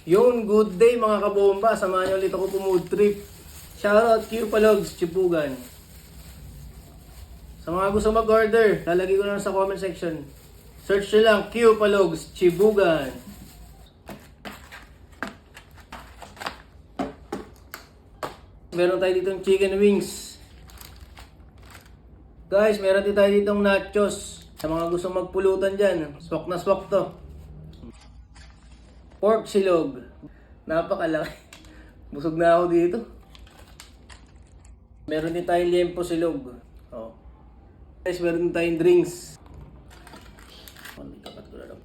Yun, good day mga kabomba. Samahan niyo ulit ako po mood trip. Shoutout Q Palogs, Chibugan. Sa mga gusto mag-order, lalagay ko lang sa comment section. Search nyo lang Q Palogs, Chibugan. Meron tayo ditong chicken wings. Guys, meron din tayo ditong nachos. Sa mga gusto magpulutan dyan, swak na swak to. Pork silog. Napakalaki. Busog na ako dito. Meron din tayong liempo silog. Oh. Guys, meron din tayong drinks. Kapat ko na lang.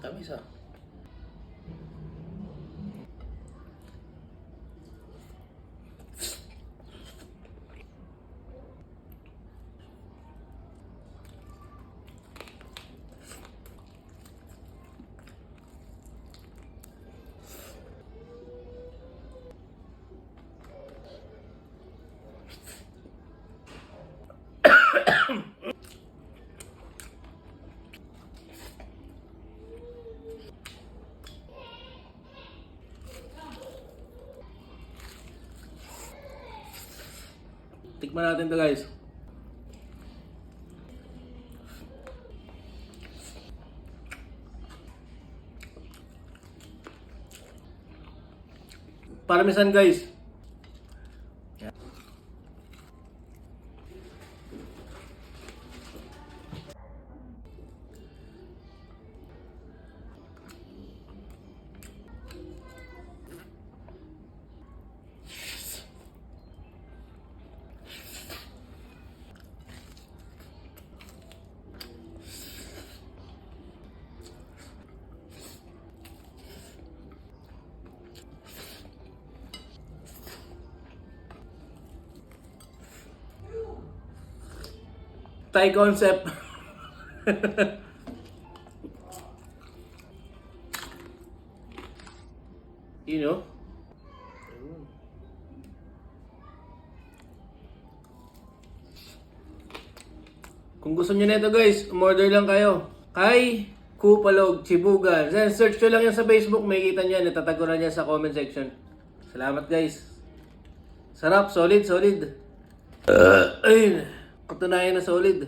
Tamis ah. Tikman natin to guys. Parmesan guys. Thai concept. You know? Kung gusto niyo nito guys, umorder lang kayo. Kay Kupalog, Chibugan. Then search nyo lang yan sa Facebook, makikita niyo yan. Natataguran niya sa comment section. Salamat guys. Sarap, solid, solid. Ayun. Katunayan na solid.